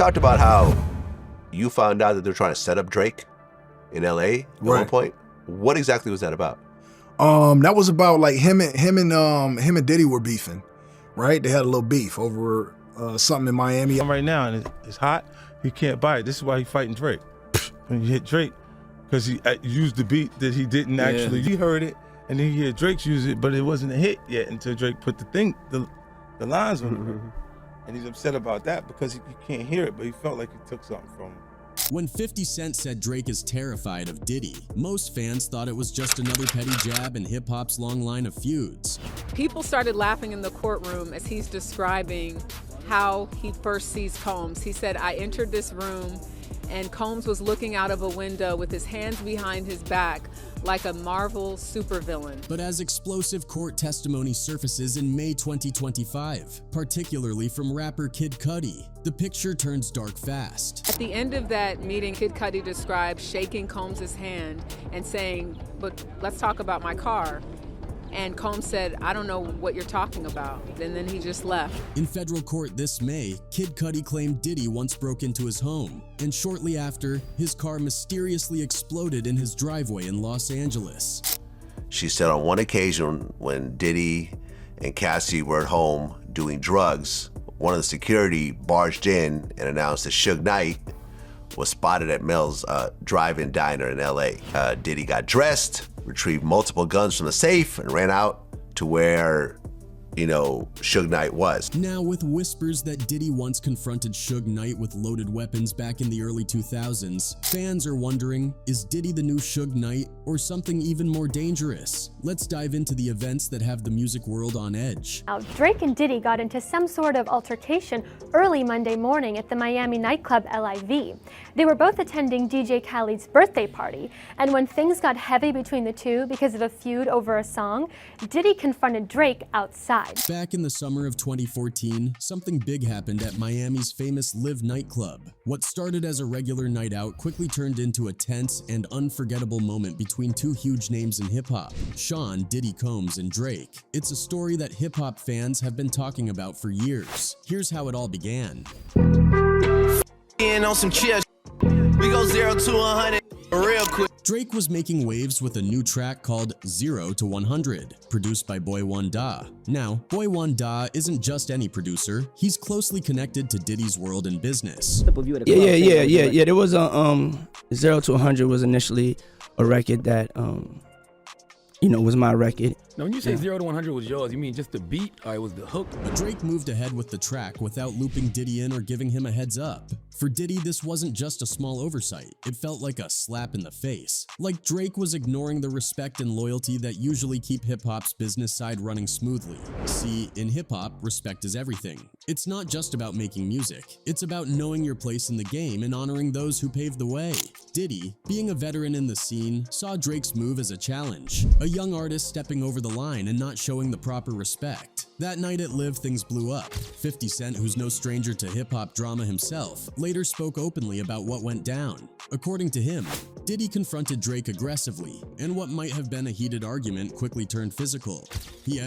talked about how you found out that they're trying to set up Drake in LA at one point. What exactly was that about? That was about like him and Diddy were beefing, right? They had a little beef over something in Miami. Right now, and it's hot. He can't buy it. This is why he's fighting Drake. When you hit Drake, because he used the beat that he didn't actually. He heard it, and then he heard Drake's use it, but it wasn't a hit yet until Drake put the lines on it. And he's upset about that because he can't hear it, but he felt like he took something from him. When 50 Cent said Drake is terrified of Diddy, most fans thought it was just another petty jab in hip-hop's long line of feuds. People started laughing in the courtroom as he's describing how he first sees Combs. He said, I entered this room and Combs was looking out of a window with his hands behind his back like a Marvel supervillain. But as explosive court testimony surfaces in May 2025, particularly from rapper Kid Cudi, the picture turns dark fast. At the end of that meeting, Kid Cudi described shaking Combs' hand and saying, but let's talk about my car. And Combs said, I don't know what you're talking about. And then he just left. In federal court this May, Kid Cudi claimed Diddy once broke into his home, and shortly after, his car mysteriously exploded in his driveway in Los Angeles. She said on one occasion when Diddy and Cassie were at home doing drugs, one of the security barged in and announced that Suge Knight was spotted at Mel's drive-in diner in LA. Diddy got dressed, retrieved multiple guns from the safe, and ran out to where, Suge Knight was. Now, with whispers that Diddy once confronted Suge Knight with loaded weapons back in the early 2000s, fans are wondering, is Diddy the new Suge Knight or something even more dangerous? Let's dive into the events that have the music world on edge. Now, Drake and Diddy got into some sort of altercation early Monday morning at the Miami nightclub LIV. They were both attending DJ Khaled's birthday party, and when things got heavy between the two because of a feud over a song, Diddy confronted Drake outside. Back in the summer of 2014, something big happened at Miami's famous Live nightclub. What started as a regular night out quickly turned into a tense and unforgettable moment between two huge names in hip-hop, Sean "Diddy" Combs and Drake. It's a story that hip-hop fans have been talking about for years. Here's how it all began. On some chill, we go 0 to 100 real quick. Drake was making waves with a new track called 0 to 100, produced by Boy Wonder. Now, Boy Wonder isn't just any producer, he's closely connected to Diddy's world and business. Yeah. There was a 0 to 100 was initially a record that was my record. Now, when you say 0 to 100 was yours, you mean just the beat or it was the hook? But Drake moved ahead with the track without looping Diddy in or giving him a heads up. For Diddy, this wasn't just a small oversight. It felt like a slap in the face. Like Drake was ignoring the respect and loyalty that usually keep hip-hop's business side running smoothly. See, in hip-hop, respect is everything. It's not just about making music. It's about knowing your place in the game and honoring those who paved the way. Diddy, being a veteran in the scene, saw Drake's move as a challenge. A young artist stepping over the line and not showing the proper respect. That night at Live, things blew up. 50 Cent, who's no stranger to hip-hop drama himself, later spoke openly about what went down. According to him, Diddy confronted Drake aggressively, and what might have been a heated argument quickly turned physical. He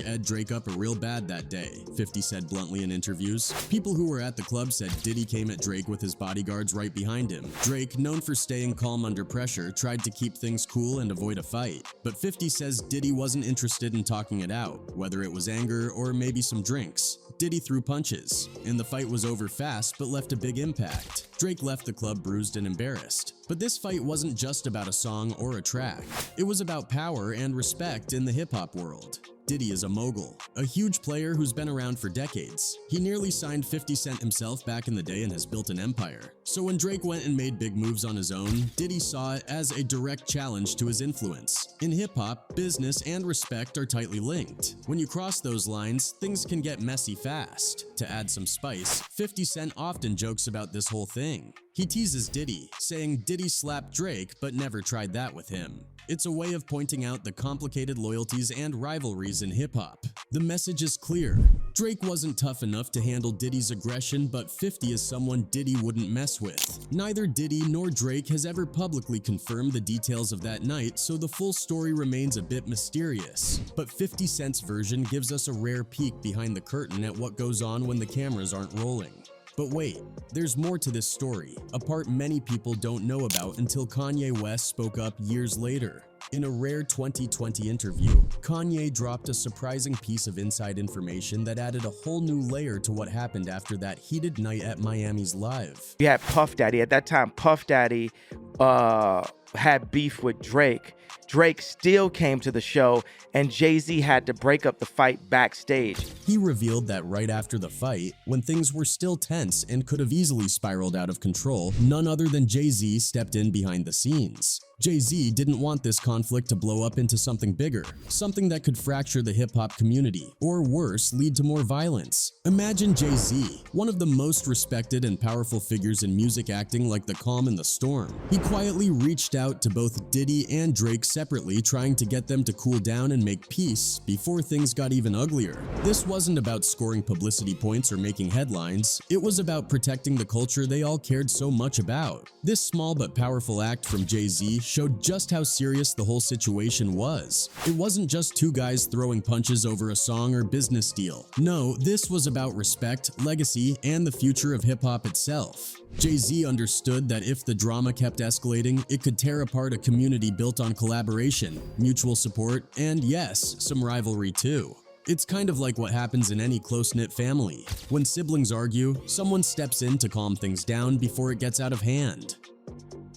ed Drake up a real bad that day, 50 said bluntly in interviews. People who were at the club said Diddy came at Drake with his bodyguards right behind him. Drake, known for staying calm under pressure, tried to keep things cool and avoid a fight. But 50 says Diddy wasn't interested in talking it out, whether it was anger or maybe some drinks. Diddy threw punches, and the fight was over fast but left a big impact. Drake left the club bruised and embarrassed. But this fight wasn't just about a song or a track. It was about power and respect in the hip-hop world. Diddy is a mogul, a huge player who's been around for decades. He nearly signed 50 Cent himself back in the day and has built an empire. So when Drake went and made big moves on his own, Diddy saw it as a direct challenge to his influence. In hip-hop, business and respect are tightly linked. When you cross those lines, things can get messy fast. To add some spice, 50 Cent often jokes about this whole thing. He teases Diddy, saying Diddy slapped Drake but never tried that with him. It's a way of pointing out the complicated loyalties and rivalries boys in hip-hop. The message is clear. Drake wasn't tough enough to handle Diddy's aggression, but 50 is someone Diddy wouldn't mess with. Neither Diddy nor Drake has ever publicly confirmed the details of that night, so the full story remains a bit mysterious. But 50 Cent's version gives us a rare peek behind the curtain at what goes on when the cameras aren't rolling. But wait, there's more to this story, a part many people don't know about until Kanye West spoke up years later. In a rare 2020 interview, Kanye dropped a surprising piece of inside information that added a whole new layer to what happened after that heated night at Miami's Live. You had Puff Daddy. At that time, Puff Daddy had beef with Drake. Drake still came to the show, and Jay-Z had to break up the fight backstage. He revealed that right after the fight, when things were still tense and could have easily spiraled out of control, none other than Jay-Z stepped in behind the scenes. Jay-Z didn't want this conflict to blow up into something bigger, something that could fracture the hip-hop community, or worse, lead to more violence. Imagine Jay-Z, one of the most respected and powerful figures in music acting like the calm in the storm. He quietly reached out to both Diddy and Drake separately, trying to get them to cool down and make peace before things got even uglier. This wasn't about scoring publicity points or making headlines, it was about protecting the culture they all cared so much about. This small but powerful act from Jay-Z showed just how serious the whole situation was. It wasn't just two guys throwing punches over a song or business deal. No, this was about respect, legacy, and the future of hip-hop itself. Jay-Z understood that if the drama kept escalating, it could tear apart a community built on collaboration, mutual support, and yes, some rivalry too. It's kind of like what happens in any close-knit family. When siblings argue, someone steps in to calm things down before it gets out of hand.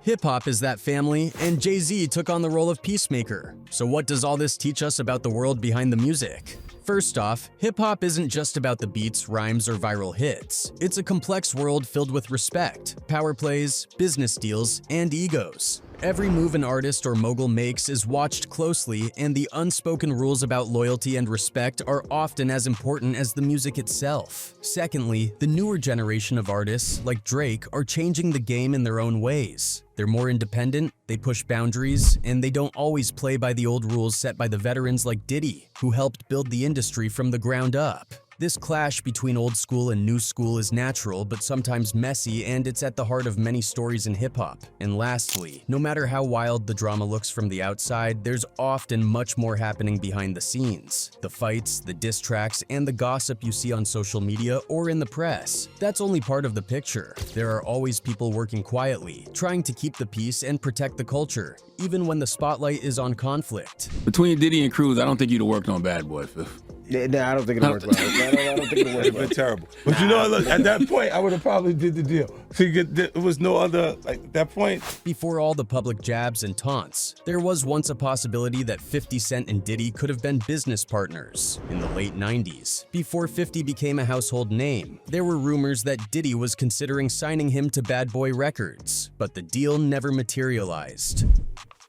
Hip-hop is that family, and Jay-Z took on the role of peacemaker. So what does all this teach us about the world behind the music? First off, hip-hop isn't just about the beats, rhymes, or viral hits. It's a complex world filled with respect, power plays, business deals, and egos. Every move an artist or mogul makes is watched closely, and the unspoken rules about loyalty and respect are often as important as the music itself. Secondly, the newer generation of artists, like Drake, are changing the game in their own ways. They're more independent, they push boundaries, and they don't always play by the old rules set by the veterans like Diddy, who helped build the industry from the ground up. This clash between old school and new school is natural, but sometimes messy, and it's at the heart of many stories in hip-hop. And lastly, no matter how wild the drama looks from the outside, there's often much more happening behind the scenes. The fights, the diss tracks, and the gossip you see on social media or in the press. That's only part of the picture. There are always people working quietly, trying to keep the peace and protect the culture, even when the spotlight is on conflict. Between Diddy and Cruz, I don't think you'd have worked on Bad Boy, Phil. Nah, I don't think it'll work well. I don't think it'll work well. It's been terrible. But you know, look, at that point, I would have probably did the deal. See, there was no other, like, at that point. Before all the public jabs and taunts, there was once a possibility that 50 Cent and Diddy could have been business partners. In the late 90s, before 50 became a household name, there were rumors that Diddy was considering signing him to Bad Boy Records, but the deal never materialized.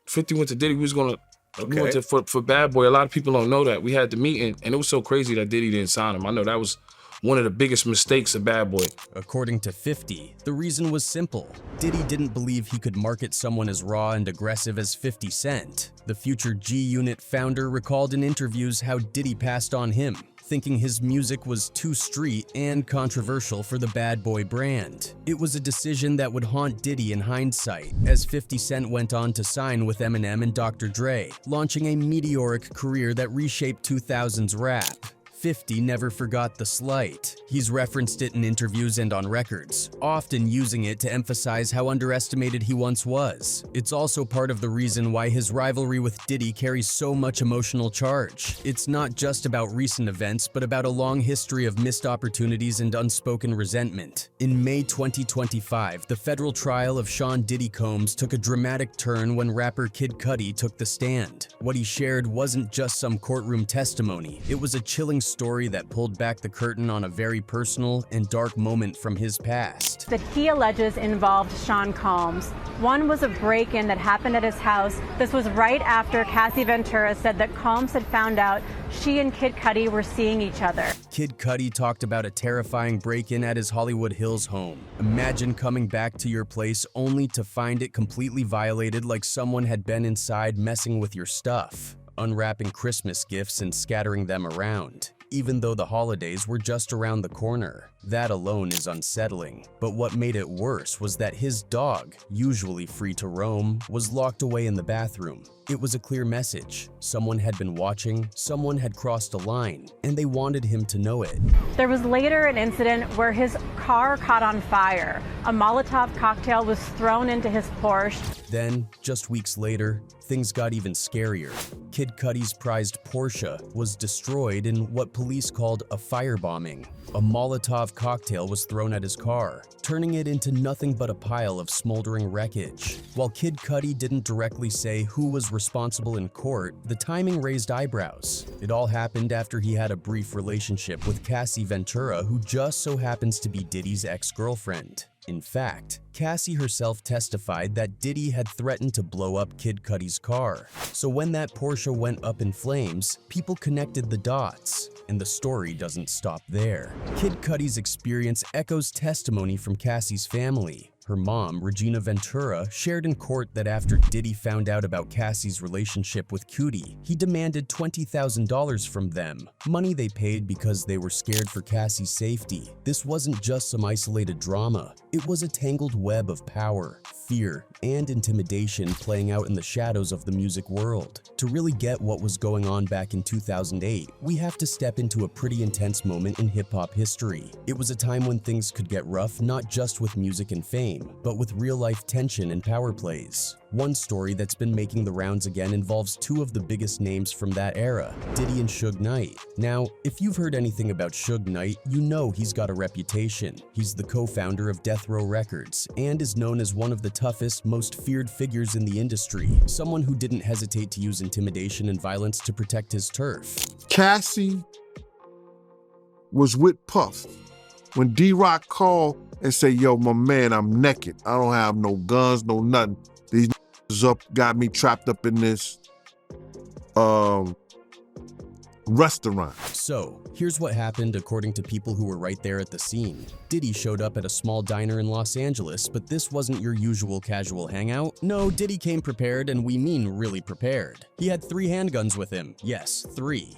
50 went to Diddy, we went to for Bad Boy. A lot of people don't know that. We had the meeting, and it was so crazy that Diddy didn't sign him. I know that was one of the biggest mistakes of Bad Boy. According to 50, the reason was simple. Diddy didn't believe he could market someone as raw and aggressive as 50 Cent. The future G-Unit founder recalled in interviews how Diddy passed on him, thinking his music was too street and controversial for the Bad Boy brand. It was a decision that would haunt Diddy in hindsight, as 50 Cent went on to sign with Eminem and Dr. Dre, launching a meteoric career that reshaped 2000s rap. 50 never forgot the slight. He's referenced it in interviews and on records, often using it to emphasize how underestimated he once was. It's also part of the reason why his rivalry with Diddy carries so much emotional charge. It's not just about recent events, but about a long history of missed opportunities and unspoken resentment. In May 2025, the federal trial of Sean Diddy Combs took a dramatic turn when rapper Kid Cudi took the stand. What he shared wasn't just some courtroom testimony, it was a chilling story that pulled back the curtain on a very personal and dark moment from his past. That he alleges involved Sean Combs. One was a break-in that happened at his house. This was right after Cassie Ventura said that Combs had found out she and Kid Cudi were seeing each other. Kid Cudi talked about a terrifying break-in at his Hollywood Hills home. Imagine coming back to your place only to find it completely violated, like someone had been inside messing with your stuff. unwrapping Christmas gifts and scattering them around, even though the holidays were just around the corner. That alone is unsettling, but what made it worse was that his dog, usually free to roam, was locked away in the bathroom. It was a clear message. Someone had been watching, someone had crossed a line, and they wanted him to know it. There was later an incident where his car caught on fire. A Molotov cocktail was thrown into his Porsche. Then, just weeks later, things got even scarier. Kid Cudi's prized Porsche was destroyed in what police called a firebombing. A Molotov cocktail was thrown at his car, turning it into nothing but a pile of smoldering wreckage. While Kid Cudi didn't directly say who was responsible in court, the timing raised eyebrows. It all happened after he had a brief relationship with Cassie Ventura, who just so happens to be Diddy's ex-girlfriend. In fact, Cassie herself testified that Diddy had threatened to blow up Kid Cudi's car. So when that Porsche went up in flames, people connected the dots. And the story doesn't stop there. Kid Cudi's experience echoes testimony from Cassie's family. Her mom, Regina Ventura, shared in court that after Diddy found out about Cassie's relationship with Cudi, he demanded $20,000 from them, money they paid because they were scared for Cassie's safety. This wasn't just some isolated drama. It was a tangled web of power, fear, and intimidation playing out in the shadows of the music world. To really get what was going on back in 2008, we have to step into a pretty intense moment in hip-hop history. It was a time when things could get rough not just with music and fame, but with real-life tension and power plays. One story that's been making the rounds again involves two of the biggest names from that era, Diddy and Suge Knight. Now, if you've heard anything about Suge Knight, you know he's got a reputation. He's the co-founder of Death Row Records and is known as one of the toughest, most feared figures in the industry, someone who didn't hesitate to use intimidation and violence to protect his turf. Cassie was with Puff. When D-Rock called and say, yo, my man, I'm naked. I don't have no guns, no nothing. These got me trapped up in this restaurant. So, here's what happened according to people who were right there at the scene. Diddy showed up at a small diner in Los Angeles, but this wasn't your usual casual hangout. No, Diddy came prepared, and we mean really prepared. He had 3 handguns with him. Yes, 3.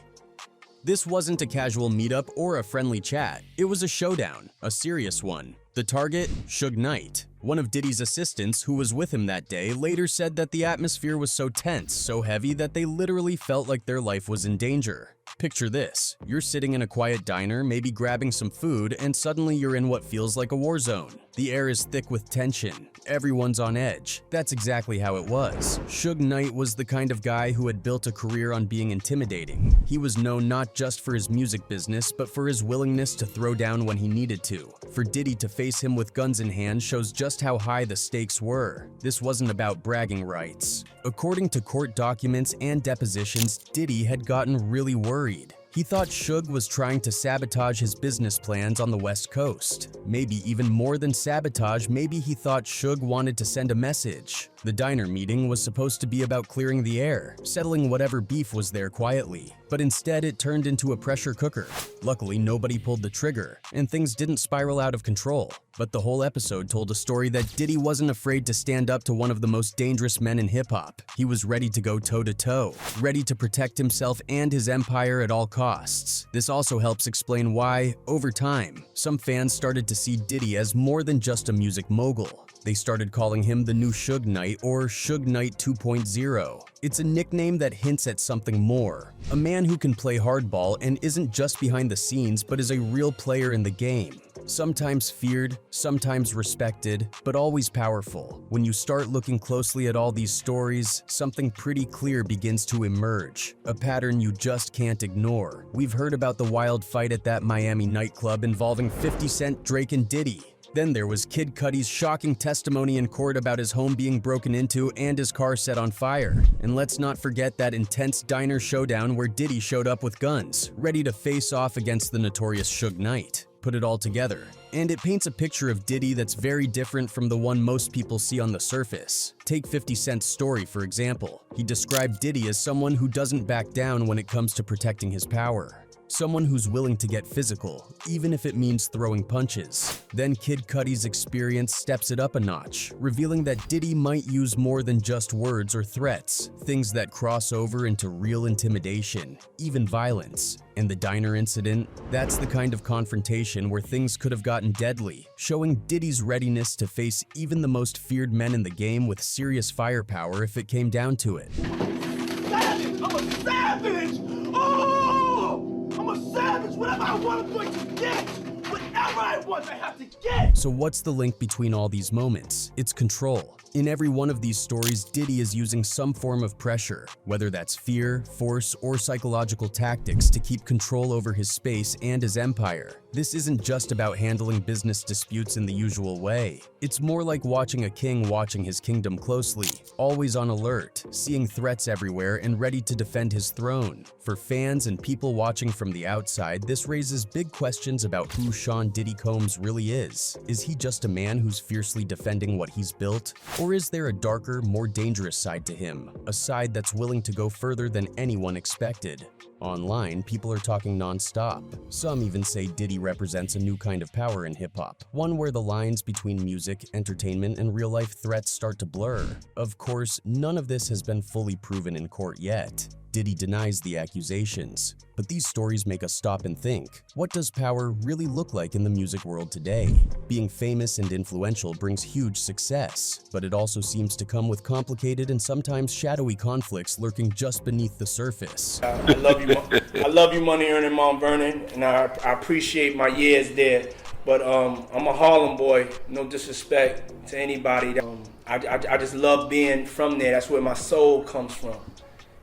This wasn't a casual meetup or a friendly chat. It was a showdown, a serious one. The target, Suge Knight. One of Diddy's assistants who was with him that day later said that the atmosphere was so tense, so heavy that they literally felt like their life was in danger. Picture this, you're sitting in a quiet diner, maybe grabbing some food, and suddenly you're in what feels like a war zone. The air is thick with tension. Everyone's on edge. That's exactly how it was. Suge Knight was the kind of guy who had built a career on being intimidating. He was known not just for his music business, but for his willingness to throw down when he needed to. For Diddy to face him with guns in hand shows just how high the stakes were. This wasn't about bragging rights. According to court documents and depositions, Diddy had gotten really worried. He thought Suge was trying to sabotage his business plans on the West Coast. Maybe even more than sabotage, maybe he thought Suge wanted to send a message. The diner meeting was supposed to be about clearing the air, settling whatever beef was there quietly, but instead it turned into a pressure cooker. Luckily, nobody pulled the trigger, and things didn't spiral out of control. But the whole episode told a story that Diddy wasn't afraid to stand up to one of the most dangerous men in hip-hop. He was ready to go toe-to-toe, ready to protect himself and his empire at all costs. This also helps explain why, over time, some fans started to see Diddy as more than just a music mogul. They started calling him the new Suge Knight or Suge Knight 2.0. It's a nickname that hints at something more. A man who can play hardball and isn't just behind the scenes but is a real player in the game. Sometimes feared, sometimes respected, but always powerful. When you start looking closely at all these stories, something pretty clear begins to emerge, a pattern you just can't ignore. We've heard about the wild fight at that Miami nightclub involving 50 Cent, Drake, and Diddy. Then there was Kid Cudi's shocking testimony in court about his home being broken into and his car set on fire. And let's not forget that intense diner showdown where Diddy showed up with guns, ready to face off against the notorious Suge Knight. Put it all together, and it paints a picture of Diddy that's very different from the one most people see on the surface. Take 50 Cent's story, for example. He described Diddy as someone who doesn't back down when it comes to protecting his power. someone who's willing to get physical, even if it means throwing punches. Then Kid Cudi's experience steps it up a notch, revealing that Diddy might use more than just words or threats, things that cross over into real intimidation, even violence. And the diner incident, that's the kind of confrontation where things could have gotten deadly, showing Diddy's readiness to face even the most feared men in the game with serious firepower if it came down to it. Savage! I'm a savage! Oh! I'm a savage! Whatever I want, I'm going to get! Whatever I want, I have to get! So what's the link between all these moments? It's control. In every one of these stories, Diddy is using some form of pressure, whether that's fear, force, or psychological tactics to keep control over his space and his empire. This isn't just about handling business disputes in the usual way. It's more like watching a king watching his kingdom closely, always on alert, seeing threats everywhere and ready to defend his throne. For fans and people watching from the outside, this raises big questions about who Sean Diddy Combs really is. Is he just a man who's fiercely defending what he's built? Or is there a darker, more dangerous side to him? A side that's willing to go further than anyone expected? Online, people are talking non-stop. Some even say Diddy represents a new kind of power in hip-hop, one where the lines between music, entertainment, and real-life threats start to blur. Of course, none of this has been fully proven in court yet. Diddy denies the accusations. But these stories make us stop and think, what does power really look like in the music world today? Being famous and influential brings huge success, but it also seems to come with complicated and sometimes shadowy conflicts lurking just beneath the surface. I love you, Money Earning Mount Vernon, and I appreciate my years there. But I'm a Harlem boy, no disrespect to anybody. I just love being from there. That's where my soul comes from.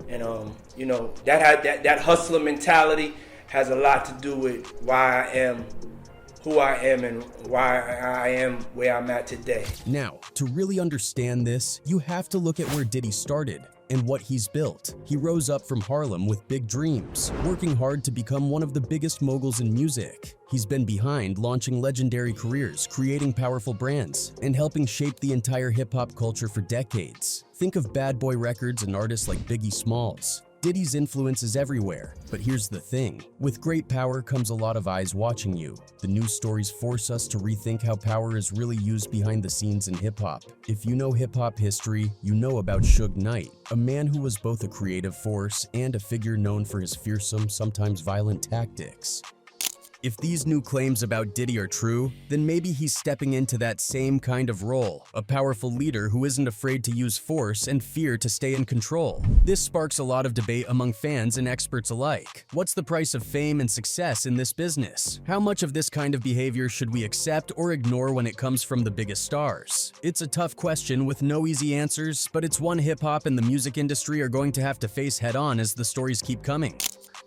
And you know, that hustler mentality has a lot to do with why I am who I am and why I am where I'm at today. Now, to really understand this, you have to look at where Diddy started and what he's built. He rose up from Harlem with big dreams, working hard to become one of the biggest moguls in music. He's been behind launching legendary careers, creating powerful brands, and helping shape the entire hip-hop culture for decades. Think of Bad Boy Records and artists like Biggie Smalls. Diddy's influence is everywhere, but here's the thing. With great power comes a lot of eyes watching you. The news stories force us to rethink how power is really used behind the scenes in hip-hop. If you know hip-hop history, you know about Suge Knight, a man who was both a creative force and a figure known for his fearsome, sometimes violent tactics. If these new claims about Diddy are true, then maybe he's stepping into that same kind of role, a powerful leader who isn't afraid to use force and fear to stay in control. This sparks a lot of debate among fans and experts alike. What's the price of fame and success in this business? How much of this kind of behavior should we accept or ignore when it comes from the biggest stars? It's a tough question with no easy answers, but it's one hip-hop and the music industry are going to have to face head-on as the stories keep coming.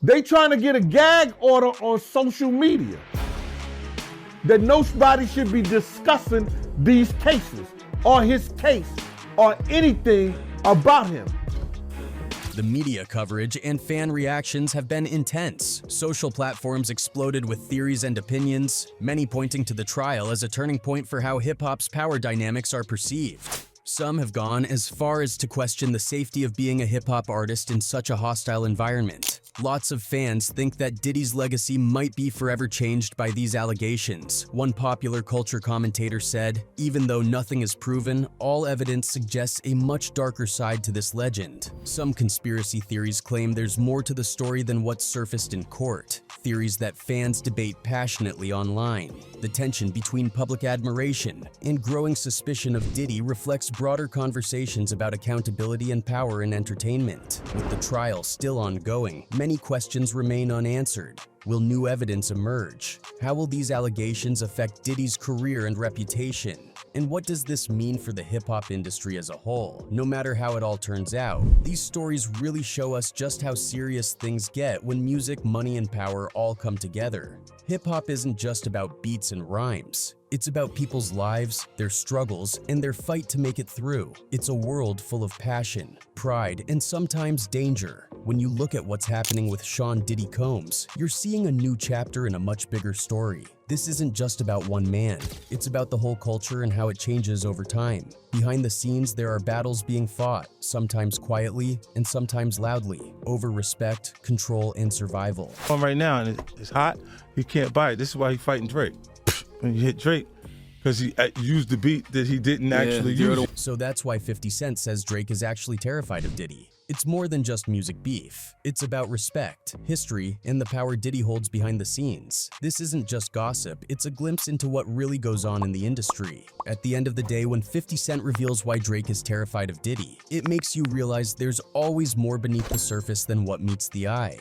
They trying to get a gag order on social media that nobody should be discussing these cases or his case or anything about him. The media coverage and fan reactions have been intense. Social platforms exploded with theories and opinions, many pointing to the trial as a turning point for how hip-hop's power dynamics are perceived. Some have gone as far as to question the safety of being a hip-hop artist in such a hostile environment. Lots of fans think that Diddy's legacy might be forever changed by these allegations. One popular culture commentator said, "Even though nothing is proven, all evidence suggests a much darker side to this legend." Some conspiracy theories claim there's more to the story than what's surfaced in court, theories that fans debate passionately online. The tension between public admiration and growing suspicion of Diddy reflects broader conversations about accountability and power in entertainment. With the trial still ongoing, many questions remain unanswered. Will new evidence emerge? How will these allegations affect Diddy's career and reputation? And what does this mean for the hip-hop industry as a whole? No matter how it all turns out, these stories really show us just how serious things get when music, money, and power all come together. Hip-hop isn't just about beats and rhymes. It's about people's lives, their struggles, and their fight to make it through. It's a world full of passion, pride, and sometimes danger. When you look at what's happening with Sean Diddy Combs, you're seeing a new chapter in a much bigger story. This isn't just about one man. It's about the whole culture and how it changes over time. Behind the scenes, there are battles being fought, sometimes quietly and sometimes loudly, over respect, control, and survival. Right now, and it's hot, he can't buy it. This is why he's fighting Drake. When you hit Drake, because he used the beat that he didn't actually use. So that's why 50 Cent says Drake is actually terrified of Diddy. It's more than just music beef. It's about respect, history, and the power Diddy holds behind the scenes. This isn't just gossip, it's a glimpse into what really goes on in the industry. At the end of the day, when 50 Cent reveals why Drake is terrified of Diddy, it makes you realize there's always more beneath the surface than what meets the eye.